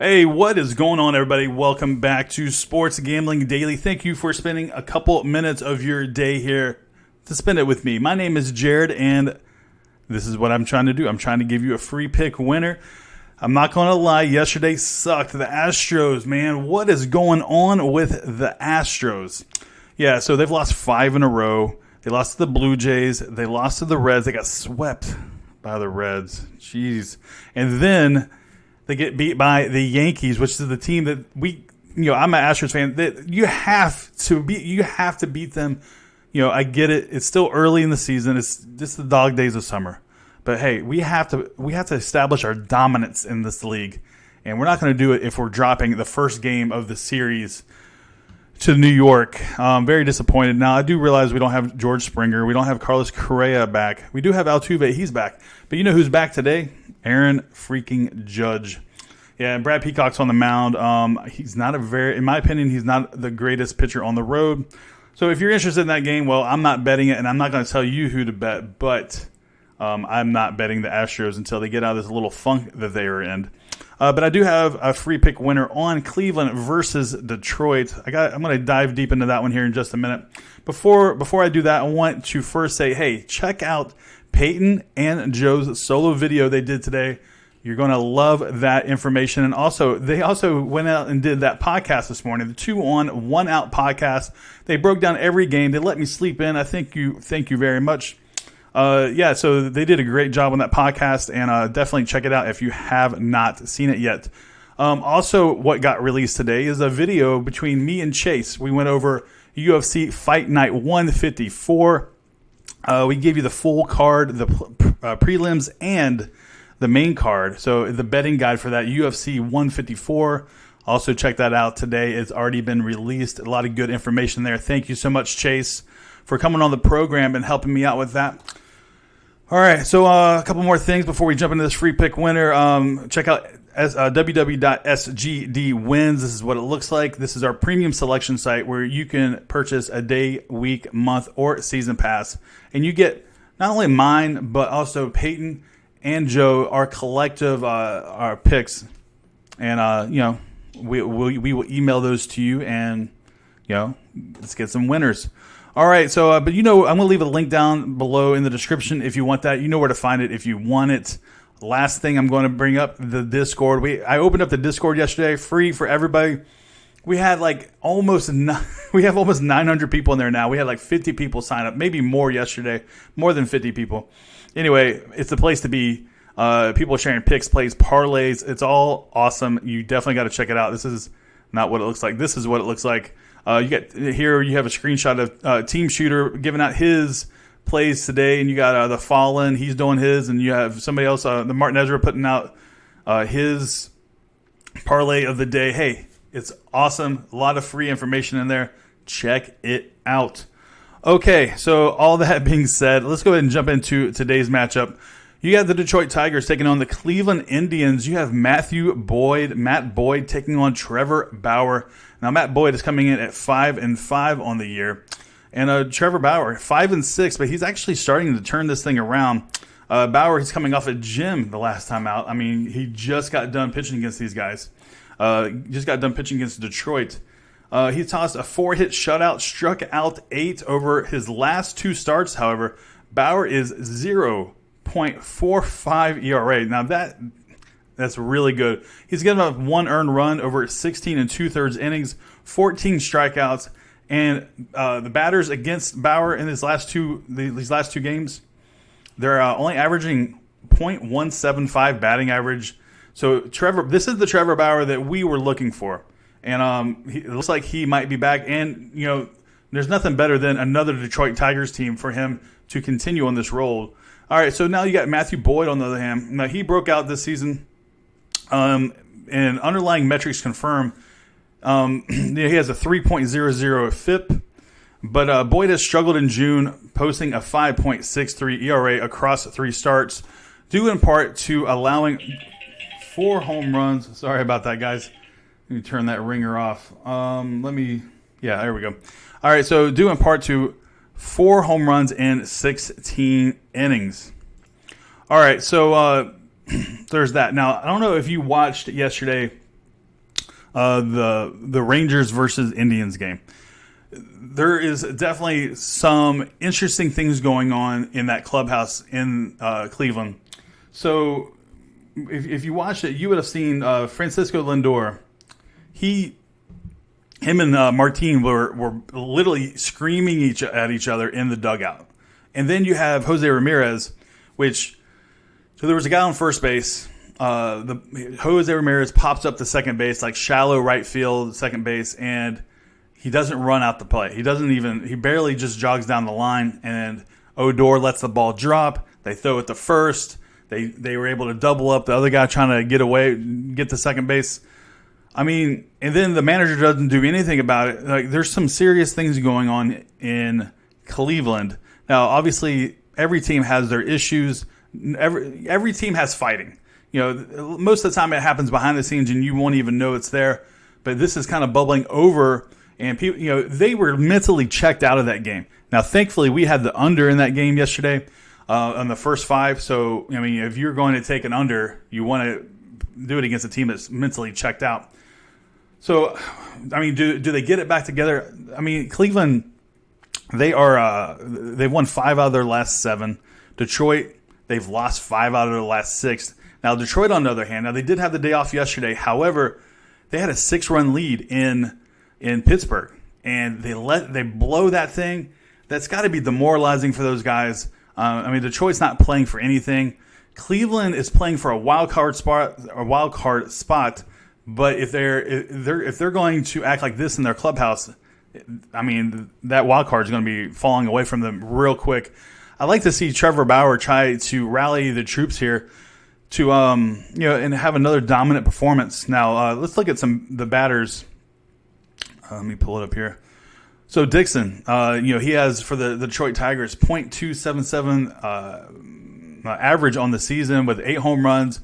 Hey, what is going on, everybody? Welcome back to Sports Gambling Daily. Thank you for spending a couple minutes of your day here to spend it with me. My name is Jared, and this is what I'm trying to do. I'm trying to give you a free pick winner. I'm not going to lie, yesterday sucked. The Astros, man, what is going on with the Astros? Yeah, so they've lost 5 in a row. They lost to the Blue Jays. They lost to the Reds. They got swept by the Reds. Jeez. And then they get beat by the Yankees, which is the team that I'm an Astros fan. That you have to beat them. I get it. It's still early in the season. It's just the dog days of summer. But hey, we have to establish our dominance in this league, and we're not going to do it if we're dropping the first game of the series to New York. Very disappointed. Now, I do realize we don't have George Springer. We don't have Carlos Correa back. We do have Altuve. He's back. But you know who's back today? Aaron freaking Judge. Yeah, and Brad Peacock's on the mound. He's not in my opinion, he's not the greatest pitcher on the road. So if you're interested in that game, well, I'm not betting it, and I'm not going to tell you who to bet, but I'm not betting the Astros until they get out of this little funk that they are in. But I do have a free pick winner on Cleveland versus Detroit. I'm going to dive deep into that one here in just a minute. Before I do that, I want to first say, hey, check out Peyton and Joe's solo video they did today. You're going to love that information. And they also went out and did that podcast this morning, the 2 on 1 out podcast. They broke down every game. They let me sleep in. I thank you very much. So they did a great job on that podcast, and definitely check it out if you have not seen it yet. Also, what got released today is a video between me and Chase. We went over UFC Fight Night 154. We gave you the full card, the prelims, and the main card. So the betting guide for that, UFC 154. Also check that out today. It's already been released. A lot of good information there. Thank you so much, Chase, for coming on the program and helping me out with that. All right, so a couple more things before we jump into this free pick winner. Check out www.sgdwins. This is what it looks like. This is our premium selection site where you can purchase a day, week, month, or season pass. And you get not only mine, but also Peyton and Joe, our collective our picks. And, we will email those to you, and, let's get some winners. All right, so, I'm going to leave a link down below in the description if you want that. You know where to find it if you want it. Last thing I'm going to bring up, the Discord. I opened up the Discord yesterday, free for everybody. We had almost 900 people in there now. We had 50 people sign up, maybe more yesterday, more than 50 people. Anyway, it's the place to be. People sharing picks, plays, parlays. It's all awesome. You definitely got to check it out. This is not what it looks like. This is what it looks like. You have a screenshot of Team Shooter giving out his plays today, and you got the Fallen. He's doing his, and you have somebody else, the Martin Ezra, putting out his parlay of the day. Hey, it's awesome. A lot of free information in there. Check it out. Okay, so all that being said, let's go ahead and jump into today's matchup. You got the Detroit Tigers taking on the Cleveland Indians. You have Matt Boyd taking on Trevor Bauer. Now, Matt Boyd is coming in at 5-5 on the year. And Trevor Bauer, 5-6, but he's actually starting to turn this thing around. Bauer, he's coming off a gym the last time out. I mean, he just got done pitching against these guys. Just got done pitching against Detroit. He tossed a 4-hit shutout, struck out 8 over his last 2 starts. However, Bauer is 0.45 ERA. Now, that's really good. He's given up 1 earned run over 16 2/3 innings, 14 strikeouts, and the batters against Bauer in these last two games, they're only averaging .175 batting average. So this is the Trevor Bauer that we were looking for, and it looks like he might be back. And there's nothing better than another Detroit Tigers team for him to continue on this roll. All right, so now you got Matthew Boyd on the other hand. Now he broke out this season. And underlying metrics confirm he has a 3.00 FIP, but Boyd has struggled in June, posting a 5.63 ERA across 3 starts, due in part to allowing 4 home runs. Sorry about that, guys. Let me turn that ringer off. There we go. All right, so due in part to 4 home runs in 16 innings. All right, so there's that. Now, I don't know if you watched yesterday the Rangers versus Indians game. There is definitely some interesting things going on in that clubhouse in Cleveland. So if you watched it, you would have seen Francisco Lindor. Him and Martin were literally screaming at each other in the dugout. And then you have Jose Ramirez, so there was a guy on first base. Jose Ramirez pops up to second base, like shallow right field, second base, and he doesn't run out the play. He barely just jogs down the line, and Odor lets the ball drop. They throw it to first. They were able to double up the other guy trying to get to second base. I mean, and then the manager doesn't do anything about it. Like, there's some serious things going on in Cleveland. Now, obviously, every team has their issues. Every team has fighting. Most of the time it happens behind the scenes and you won't even know it's there. But this is kind of bubbling over, and people, they were mentally checked out of that game. Now, thankfully, we had the under in that game yesterday on the first 5. So, I mean, if you're going to take an under, you want to do it against a team that's mentally checked out. So, I mean, do they get it back together? I mean, Cleveland, they've won 5 out of their last 7. Detroit, they've lost 5 out of their last 6. Now, Detroit, on the other hand, they did have the day off yesterday. However, they had a 6-run lead in Pittsburgh, and they blow that thing. That's got to be demoralizing for those guys. I mean, Detroit's not playing for anything. Cleveland is playing for a wild card spot. But if they're going to act like this in their clubhouse, I mean, that wild card is going to be falling away from them real quick. I'd like to see Trevor Bauer try to rally the troops here to and have another dominant performance. Now let's look at the batters. Let me pull it up here. So Dixon, he has for the Detroit Tigers .277 average on the season with 8 home runs,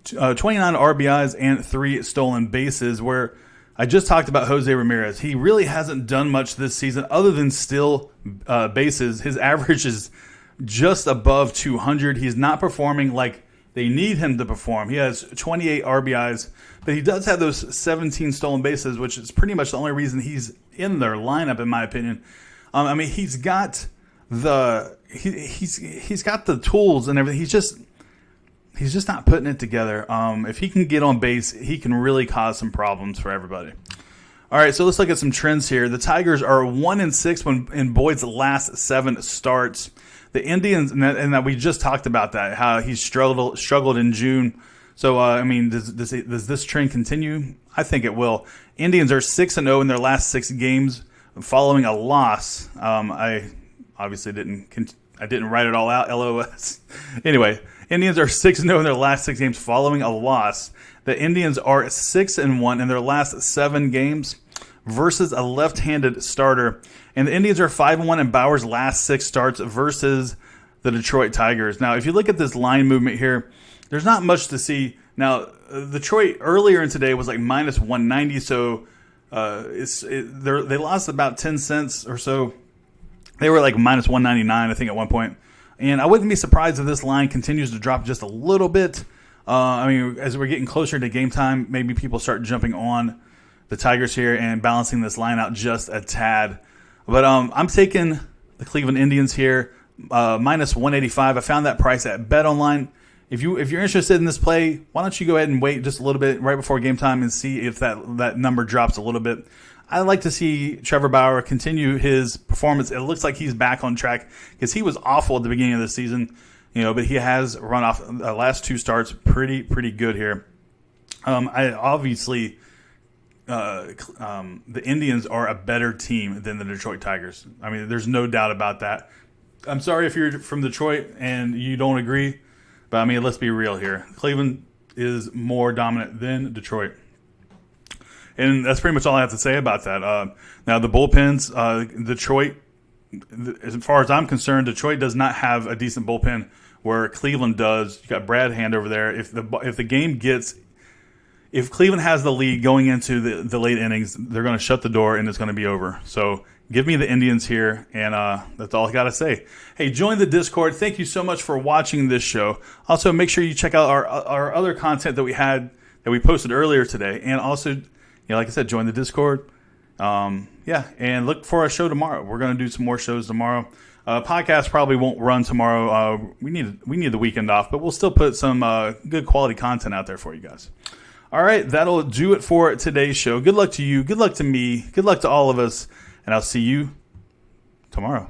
29 RBIs, and 3 stolen bases. Where I just talked about Jose Ramirez, he really hasn't done much this season other than steal bases. His average is just above 200. He's not performing like they need him to perform. He has 28 RBIs, but he does have those 17 stolen bases, which is pretty much the only reason he's in their lineup, in my opinion. I mean, he's got he's got the tools and everything. He's just not putting it together. If he can get on base, he can really cause some problems for everybody. All right, so let's look at some trends here. The Tigers are 1-6 in Boyd's last 7 starts. The Indians, and that we just talked about that, how he struggled in June. So, I mean, does this trend continue? I think it will. Indians are 6-0 in their last 6 games following a loss. I obviously didn't write it all out, LOS. Anyway, Indians are 6-0 in their last 6 games following a loss. The Indians are 6-1 in their last 7 games versus a left-handed starter. And the Indians are 5-1 in Bauer's last 6 starts versus the Detroit Tigers. Now, if you look at this line movement here, there's not much to see. Now, Detroit earlier in today was like minus 190, so they lost about 10 cents or so. They were like minus 199, I think, at one point. And I wouldn't be surprised if this line continues to drop just a little bit. I mean, as we're getting closer to game time, maybe people start jumping on the Tigers here and balancing this line out just a tad. But I'm taking the Cleveland Indians here, minus 185. I found that price at BetOnline. If you're interested in this play, why don't you go ahead and wait just a little bit right before game time and see if that number drops a little bit. I'd like to see Trevor Bauer continue his performance. It looks like he's back on track because he was awful at the beginning of the season, but he has run off the last 2 starts pretty good here. The Indians are a better team than the Detroit Tigers. I mean, there's no doubt about that. I'm sorry if you're from Detroit and you don't agree, but I mean, let's be real here. Cleveland is more dominant than Detroit. And that's pretty much all I have to say about that. Now, the bullpens, Detroit, as far as I'm concerned, Detroit does not have a decent bullpen where Cleveland does. You got Brad Hand over there. If Cleveland has the lead going into the late innings, they're going to shut the door and it's going to be over. So give me the Indians here, and that's all I got to say. Hey, join the Discord. Thank you so much for watching this show. Also, make sure you check out our other content that we posted earlier today, and also like I said, join the Discord. And look for our show tomorrow. We're going to do some more shows tomorrow. Podcast probably won't run tomorrow. We need the weekend off, but we'll still put some good quality content out there for you guys. All right, that'll do it for today's show. Good luck to you. Good luck to me. Good luck to all of us. And I'll see you tomorrow.